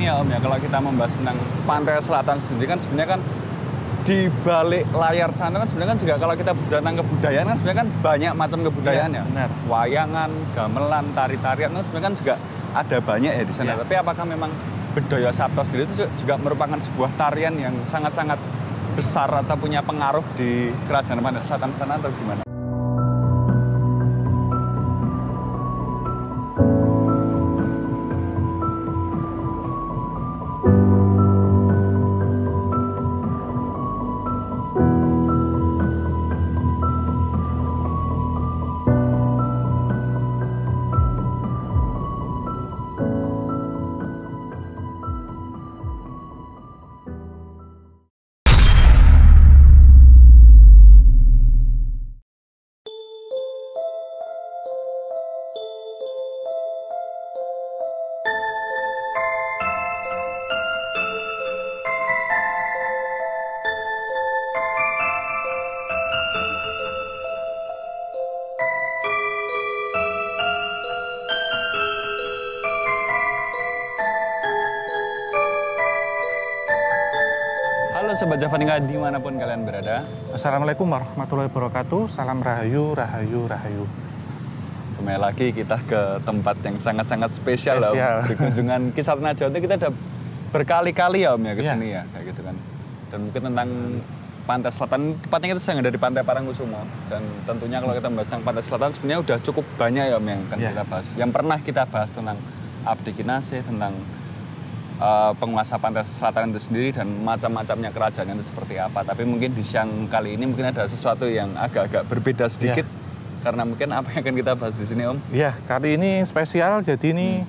ini ya Om ya, kalau kita membahas tentang pantai selatan sendiri kan sebenarnya kan di balik layar sana kan sebenarnya kan juga kalau kita bicara tentang kebudayaan kan sebenarnya kan banyak macam kebudayaan ya. Benar. Wayangan, gamelan, tari-tarian kan sebenarnya kan juga ada banyak ya di sana. Tapi apakah memang Bedoyo Sapto sendiri itu juga merupakan sebuah tarian yang sangat-sangat besar atau punya pengaruh di kerajaan Pantai Selatan sana atau gimana? Halo Sobat Javaninga dimanapun kalian berada. Assalamualaikum warahmatullahi wabarakatuh. Salam rahayu, rahayu, rahayu. Kembali lagi kita ke tempat yang sangat-sangat spesial loh. Di kunjungan Kisah Tanah Jawa itu kita udah berkali-kali ya Om ya ke sini ya, kayak gitu kan. Dan mungkin tentang Pantai Selatan, tepatnya kita sedang ada di Pantai Parangkusumo. Dan tentunya kalau kita membahas tentang Pantai Selatan sebenarnya udah cukup banyak ya Om yang akan kita bahas. Yang pernah kita bahas tentang Abdi Kinasih, tentang penguasa Pantai Selatan itu sendiri dan macam-macamnya kerajaan itu seperti apa. Tapi mungkin di siang kali ini mungkin ada sesuatu yang agak-agak berbeda sedikit. Karena mungkin apa yang akan kita bahas di sini Om? Iya, kali ini spesial. Jadi ini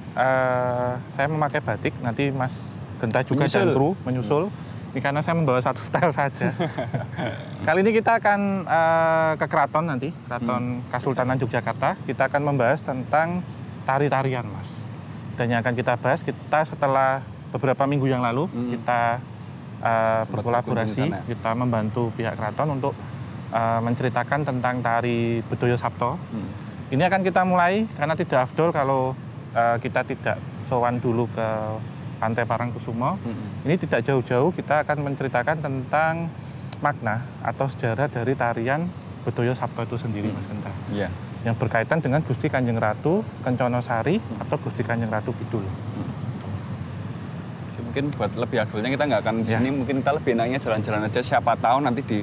saya memakai batik. Nanti Mas Genta juga dan kru menyusul. Ini karena saya membawa satu style saja. Kali ini kita akan ke keraton nanti, Keraton Kasultanan Yogyakarta. Kita akan membahas tentang tari-tarian Mas. Dan yang akan kita bahas, kita setelah beberapa minggu yang lalu kita berkolaborasi, kita membantu pihak keraton untuk menceritakan tentang tari Bedoyo Sapto. Ini akan kita mulai karena tidak afdol kalau kita tidak sowan dulu ke Pantai Parangkusumo. Ini tidak jauh-jauh, kita akan menceritakan tentang makna atau sejarah dari tarian Bedoyo Sapto itu sendiri, Mas Genta. Yang berkaitan dengan Gusti Kanjeng Ratu Kenconosari atau Gusti Kanjeng Ratu Kidul. Mungkin buat lebih afdolnya kita nggak akan di sini, mungkin kita lebih enaknya jalan-jalan aja. Siapa tahu nanti di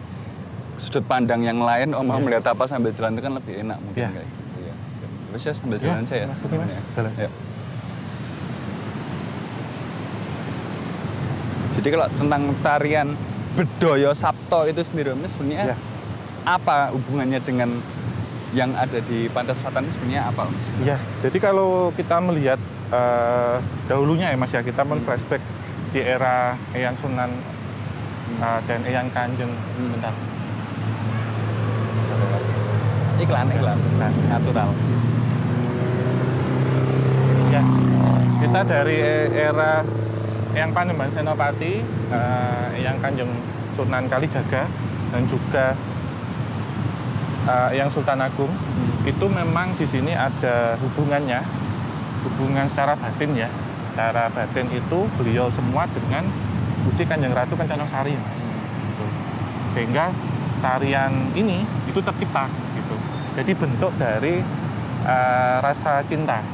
sudut pandang yang lain Om mau melihat apa sambil jalan itu kan lebih enak mungkin kayak gitu ya. Terus ya sambil jalan aja ya. Mas. Jadi kalau tentang tarian Bedoyo Sapto itu sendiri sebenarnya apa hubungannya dengan yang ada di Pantai Selatan ini sebenarnya apa Om? Ya, jadi kalau kita melihat dahulunya ya Mas ya, kita men-flashback di era Eyang Sunan dan Eyang Kanjeng. Bentar. Iklan natural. Ya, kita dari era Eyang Panembahan Senopati, Eyang Kanjeng Sunan Kalijaga dan juga Eyang Sultan Agung, itu memang di sini ada hubungannya, hubungan secara batin ya. Secara batin itu beliau semua dengan Gusti Kanjeng Ratu Kenconosari, Mas. Gitu. Sehingga tarian ini itu tercipta gitu. Jadi bentuk dari rasa cinta,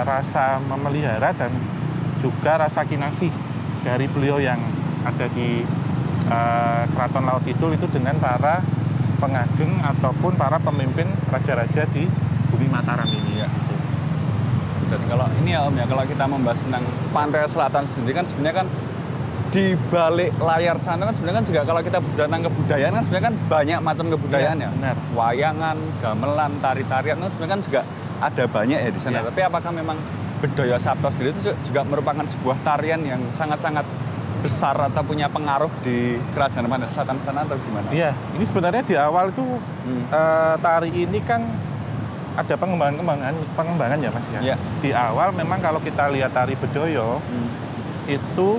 rasa memelihara dan juga rasa kinasih dari beliau yang ada di Keraton Laut Kidul itu dengan para pengageng ataupun para pemimpin raja-raja di bumi Mataram ini. Dan kalau ini ya Om ya, kalau kita membahas tentang Pantai Selatan sendiri kan sebenarnya kan di balik layar sana kan sebenarnya kan juga kalau kita bicara tentang kebudayaan kan sebenarnya kan banyak macam kebudayaan ya. Benar. Wayangan, gamelan, tari-tarian kan sebenarnya kan juga ada banyak ya di sana. Tapi apakah memang Bedoyo Sapto sendiri itu juga merupakan sebuah tarian yang sangat-sangat besar atau punya pengaruh di kerajaan Pantai Selatan sana atau gimana? Iya, ini sebenarnya di awal itu tari ini kan ada pengembangan ya Mas ya. Di awal memang kalau kita lihat tari Bedoyo itu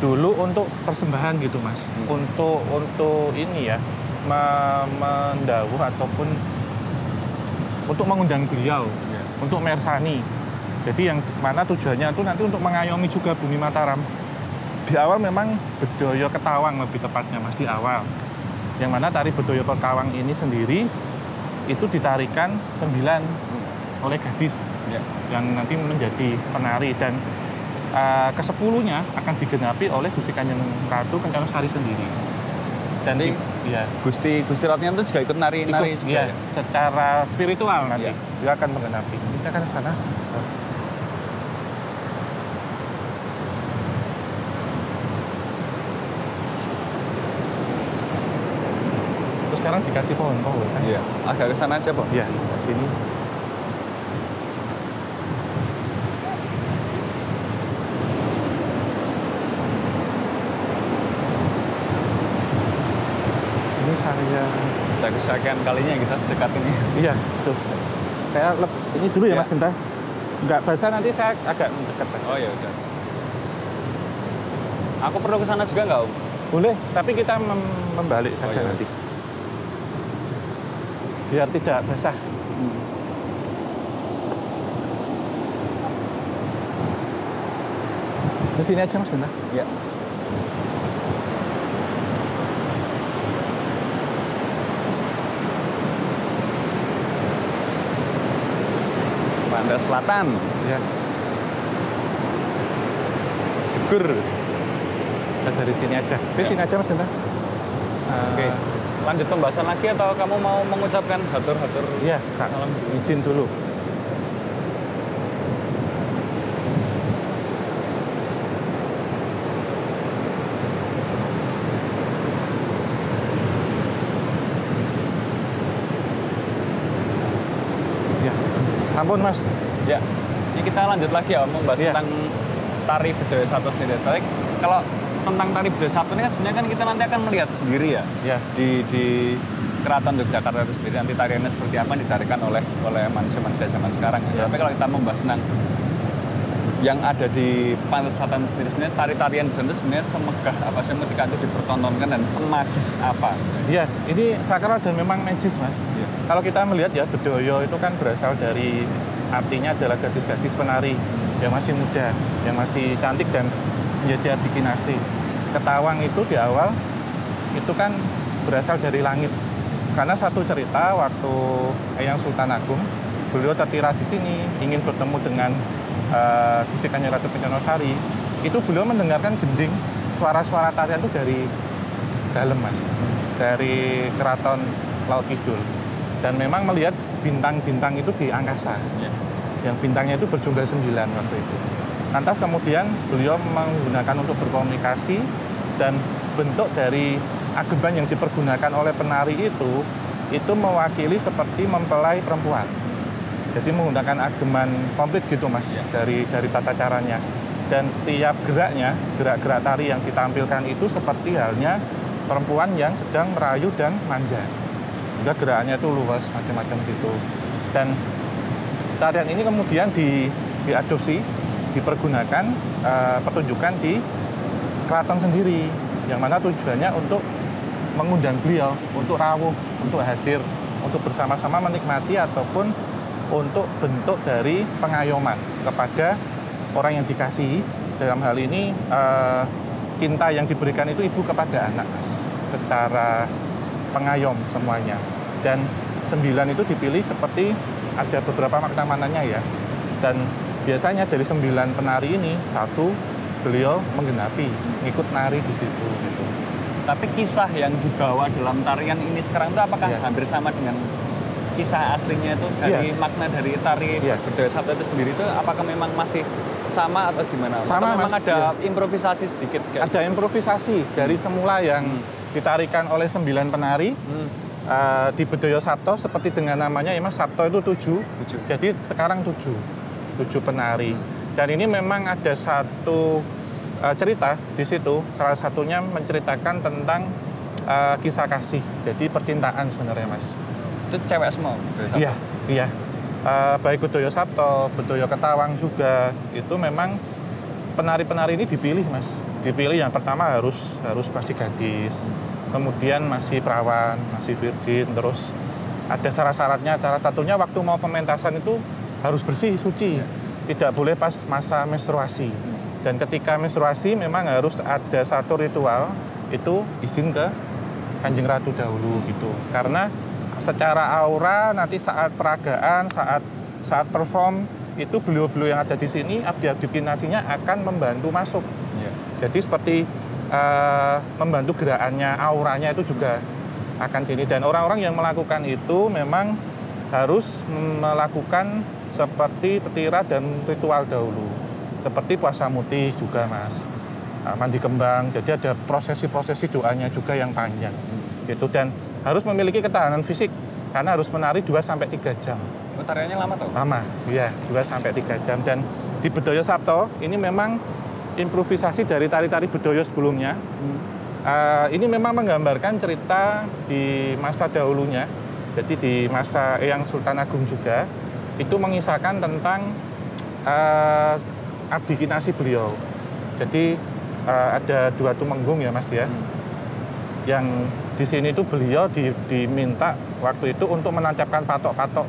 dulu untuk persembahan gitu Mas, untuk ini ya mendawuh ataupun untuk mengundang beliau, untuk mersani. Jadi yang mana tujuannya itu nanti untuk mengayomi juga Bumi Mataram. Di awal memang Bedoyo Ketawang lebih tepatnya Mas, di awal. Yang mana tari Bedoyo Ketawang ini sendiri itu ditarikan 9 oleh gadis yang nanti menjadi penari, dan ke-10-nya akan digenapi oleh Gusti Kanjeng Ratu Kencana Sari sendiri. Dan Gusti Ratnya itu juga ikut nari juga ya? Secara spiritual nanti dia akan menggenapi. Kita kan ke sana. Sekarang dikasih pohon-pohon kan? Iya, agak ke sana aja, Pak. Iya, ke sini. Ini saya Kita kesekian kalinya kita sedekat ini. Iya, tuh. Saya ini dulu ya, Mas Genta. Enggak basah, nanti saya agak mendekat. Oh ya udah. Aku perlu ke sana juga nggak, Om? Boleh, tapi kita membalik saja nanti. Biar tidak basah. Di sini aja Mas Benda. Iya. Pantai Selatan. Iya. Jegur. Kita dari sini aja. Di sini aja Mas Benda. Oke. Lanjut pembahasan lagi atau kamu mau mengucapkan hatur-hatur? Iya, Kak. Izin dulu. Ya, ampun Mas. Ya, ini kita lanjut lagi ya, membahas tentang tari Bedoyo Sabto sendiri. Tapi kalau tentang tari Bedoyo Sabto ini kan sebenarnya kan kita nanti akan melihat sendiri ya, di Keraton Yogyakarta itu sendiri, nanti tariannya seperti apa yang ditarikan oleh manusia-manusia zaman sekarang. Ya. Tapi kalau kita membahas tentang yang ada di Pantai Selatan sendiri, sebenarnya tari-tarian di sana sebenarnya semegah apa sih ketika itu dipertontonkan dan semagis apa? Iya, ini sakral dan memang magis Mas. Ya. Kalau kita melihat ya, Bedoyo itu kan berasal dari, artinya adalah gadis-gadis penari yang masih muda, yang masih cantik dan menjadi adikinasi. Ketawang itu di awal itu kan berasal dari langit. Karena satu cerita waktu Eyang Sultan Agung, beliau tertira di sini ingin bertemu dengan Gusti Kanjeng Ratu Kencana Sari. Itu beliau mendengarkan gending, suara-suara tarian itu dari dalam Mas, dari Keraton Laut Kidul. Dan memang melihat bintang-bintang itu di angkasa. Yang bintangnya itu berjumlah 9 waktu itu. Lantas kemudian beliau menggunakan untuk berkomunikasi, dan bentuk dari ageman yang dipergunakan oleh penari itu mewakili seperti mempelai perempuan. Jadi menggunakan ageman komplit gitu Mas, dari tata caranya. Dan setiap geraknya, gerak-gerak tari yang ditampilkan itu seperti halnya perempuan yang sedang merayu dan manja. Juga gerakannya itu luas, macam-macam gitu. Dan tarian ini kemudian diadopsi, dipergunakan, pertunjukan di keraton sendiri, yang mana tujuannya untuk mengundang beliau untuk rawuh, untuk hadir, untuk bersama-sama menikmati ataupun untuk bentuk dari pengayoman kepada orang yang dikasihi. Dalam hal ini cinta yang diberikan itu ibu kepada anak, Mas, secara pengayom semuanya. Dan 9 itu dipilih seperti ada beberapa makna-maknanya ya. Dan biasanya dari 9 penari ini, 1 beliau menggenapi, ikut nari di situ gitu. Tapi kisah yang dibawa dalam tarian ini sekarang itu apakah hampir sama dengan kisah aslinya itu dari makna dari tari Bedoyo Sabto itu sendiri, itu apakah memang masih sama atau gimana? Sama, atau memang ada improvisasi sedikit? Ada improvisasi dari semula yang ditarikan oleh 9 penari di Bedoyo Sabto, seperti dengan namanya memang Sabto itu 7. Jadi sekarang 7 penari. Dan ini memang ada satu cerita di situ, salah satunya menceritakan tentang kisah kasih, jadi percintaan sebenarnya Mas. Itu cewek semua? Iya. Baik Bedoyo Sabto, Bedoyo Ketawang juga, itu memang penari-penari ini dipilih Mas. Dipilih yang pertama harus masih gadis, kemudian masih perawan, masih virgin, terus ada syarat-syaratnya. Salah satunya waktu mau pementasan itu harus bersih, suci. tidak boleh pas masa menstruasi. Dan ketika menstruasi memang harus ada satu ritual, itu izin ke Kanjeng Ratu dahulu gitu. Karena secara aura nanti saat peragaan, saat perform, itu beliau-beliau yang ada di sini, abdi-abdi pinasinya akan membantu masuk. Jadi seperti membantu gerakannya, auranya itu juga akan sini. Dan orang-orang yang melakukan itu memang harus melakukan seperti tetira dan ritual dahulu. Seperti puasa mutih juga, Mas. Mandi kembang, jadi ada prosesi-prosesi doanya juga yang panjang. Gitu. Dan harus memiliki ketahanan fisik, karena harus menari 2-3 jam. Tariannya lama tuh? Lama, iya, 2-3 jam. Dan di Bedoyo Sabto, ini memang improvisasi dari tari-tari Bedoyo sebelumnya. Ini memang menggambarkan cerita di masa dahulunya. Jadi di masa Eyang Sultan Agung juga, itu mengisahkan tentang abdi kinasi beliau. Jadi ada 2 tumenggung ya, Mas ya. Yang di sini itu beliau diminta waktu itu untuk menancapkan patok-patok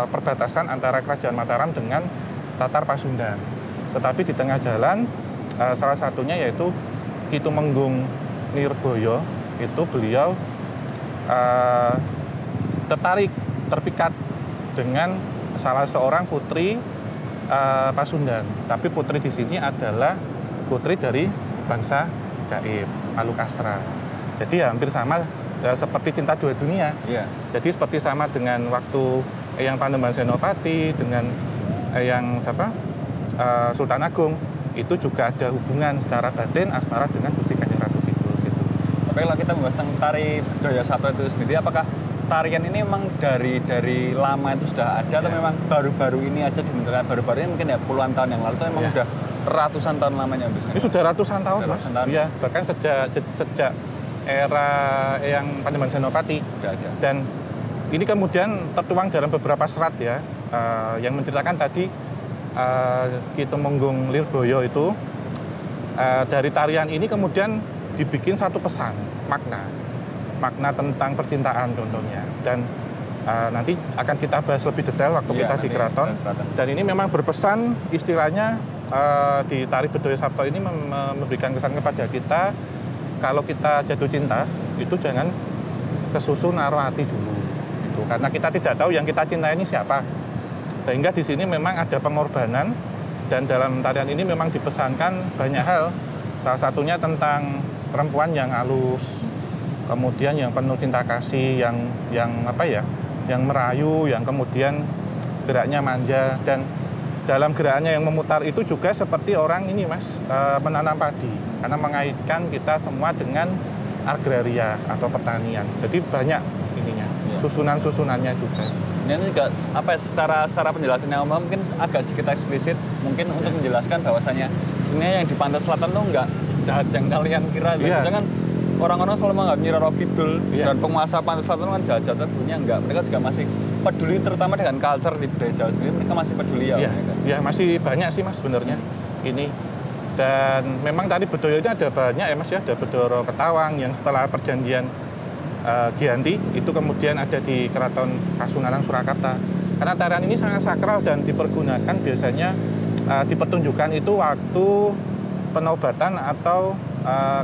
perbatasan antara Kerajaan Mataram dengan Tatar Pasundan. Tetapi di tengah jalan, salah satunya yaitu Ki Tumenggung Nirboyo, itu beliau terpikat dengan salah seorang putri Pasundan. Tapi putri di sini adalah putri dari bangsa Gaib, Malukastra. Jadi hampir sama seperti Cinta Dua Dunia. Jadi seperti sama dengan waktu Eyang Panembahan Senopati dengan Eyang Sultan Agung, itu juga ada hubungan secara batin asmara dengan Gusti Kanjeng Ratu Kidul gitu. Tapi kalau kita membahas tentang tari Bedoyo Sabto itu sendiri, apakah tarian ini memang dari lama itu sudah ada atau memang baru-baru ini aja dibentukkan? Baru-baru ini mungkin ya puluhan tahun yang lalu, atau memang sudah ratusan tahun lamanya biasanya? Ini sudah ratusan tahun, Mas. Iya, bahkan sejak era Eyang Panembahan Senopati. Dan ini kemudian tertuang dalam beberapa serat ya, yang menceritakan tadi Ki Tumenggung Lirboyo itu dari tarian ini kemudian dibikin satu pesan, makna tentang percintaan contohnya. Dan nanti akan kita bahas lebih detail waktu kita di keraton. Dan ini memang berpesan, istilahnya di tari Bedoyo Sabto ini memberikan kesan kepada kita, kalau kita jatuh cinta itu jangan kesusu naruh hati dulu gitu. Karena kita tidak tahu yang kita cintai ini siapa. Sehingga di sini memang ada pengorbanan, dan dalam tarian ini memang dipesankan banyak hal. Salah satunya tentang perempuan yang halus, kemudian yang penuh cinta kasih, yang merayu, yang kemudian geraknya manja. Dan dalam geraknya yang memutar itu juga seperti orang ini, Mas, menanam padi, karena mengaitkan kita semua dengan agraria atau pertanian. Jadi banyak ininya, susunan-susunannya juga. Ini juga secara penjelasannya mungkin agak sedikit eksplisit, mungkin untuk menjelaskan bahwasanya sebenarnya yang di pantai selatan tuh nggak sejahat yang kalian kira. Biasanya kan orang-orang selalu menganggap Nyi Roro Kidul dan penguasa pantai selatan kan jahat-jahat, tentunya enggak. Mereka juga masih peduli, terutama dengan culture di budaya Jawa sendiri, mereka masih peduli ya. Ya masih banyak sih, Mas, sebenarnya ini. Dan memang tadi Bedoyo itu ada banyak ya, Mas ya, ada Bedoro Ketawang yang setelah perjanjian Giyanti itu kemudian ada di Keraton Kasunanan Surakarta. Karena tarian ini sangat sakral dan dipergunakan biasanya dipertunjukkan itu waktu penobatan atau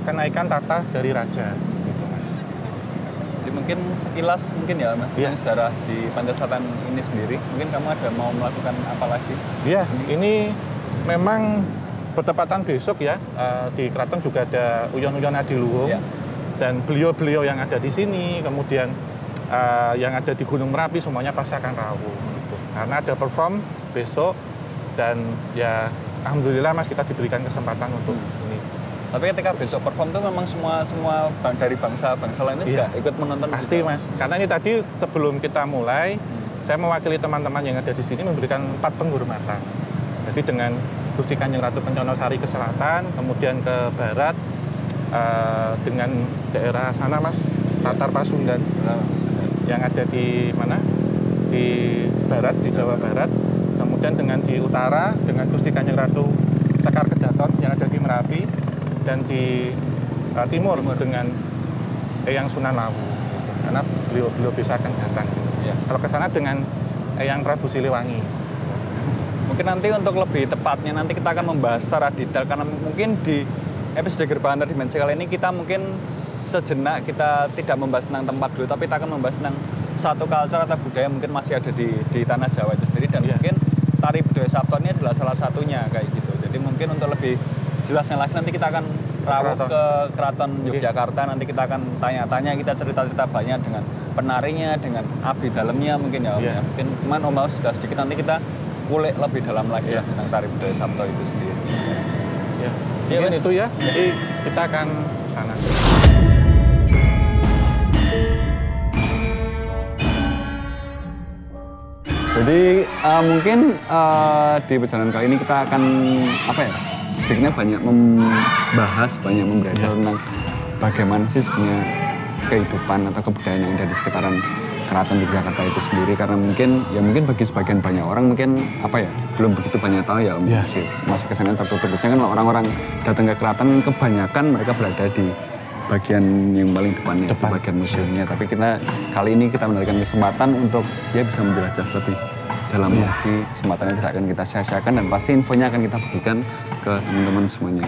kenaikan tahta dari raja gitu, Mas. Jadi mungkin sekilas ya, Mas, sejarah di pantai selatan ini sendiri, mungkin kamu ada mau melakukan apa lagi? Iya, ini memang bertepatan besok ya, di Keraton juga ada Uyon-Uyon Adiluhung. Dan beliau-beliau yang ada di sini, kemudian yang ada di Gunung Merapi, semuanya pasti akan rawuh gitu. Karena ada perform besok, dan ya alhamdulillah, Mas, kita diberikan kesempatan untuk ini. Tapi ketika besok perform tuh memang semua dari bangsa lainnya juga ikut menonton? Pasti juga, Mas. Karena ini tadi sebelum kita mulai, saya mewakili teman-teman yang ada di sini memberikan 4 penghormatan. Jadi dengan Gusti Kanjeng Ratu Kencono Sari ke selatan, kemudian ke barat, dengan daerah sana, Mas, Tatar Pasundan yang ada di mana? Di barat, di Jawa Barat. Kemudian dengan di utara dengan Gusti Kanjeng Ratu Sekar Kedaton yang ada di Merapi, dan di timur dengan Eyang Sunan Lawu. Karena beliau bisa akan datang. Kalau ke sana dengan Eyang Prabu Siliwangi. Mungkin mungkin nanti untuk lebih tepatnya nanti kita akan membahas secara detail karena mungkin di episode gerbang antar dimensi kali ini kita mungkin sejenak kita tidak membahas tentang tempat dulu, tapi kita akan membahas tentang satu culture atau budaya mungkin masih ada di tanah Jawa itu sendiri dan mungkin tari budaya Sabto ini adalah salah satunya kayak gitu. Jadi mungkin untuk lebih jelasnya lagi nanti kita akan rawuh ke Keraton Yogyakarta, nanti kita akan tanya-tanya, kita cerita-cerita banyak dengan penarinya, dengan abdi dalamnya mungkin ya Om. Ya. Mungkin cuman Om Aus sudah sedikit, nanti kita kulik lebih dalam lagi tentang tari budaya Sabto itu sendiri. Ya, mungkin itu ya. Jadi kita akan ke sana. Jadi mungkin di perjalanan kali ini kita akan sedikitnya banyak membahas, banyak membelajar tentang bagaimana sih sebenarnya kehidupan atau kebudayaan yang ada di sekitaran Keraton Yogyakarta itu sendiri, karena mungkin bagi sebagian banyak orang mungkin belum begitu banyak tahu ya Om. Masih kesannya tertutup. Biasanya kan orang-orang datang ke keraton kebanyakan mereka berada di bagian yang paling depannya, di bagian museumnya. Tapi kali ini kita mendapatkan kesempatan untuk bisa menjelajah lebih dalam lagi. Kesempatan yang tidak akan kita sia-siakan dan pasti infonya akan kita bagikan ke teman-teman semuanya.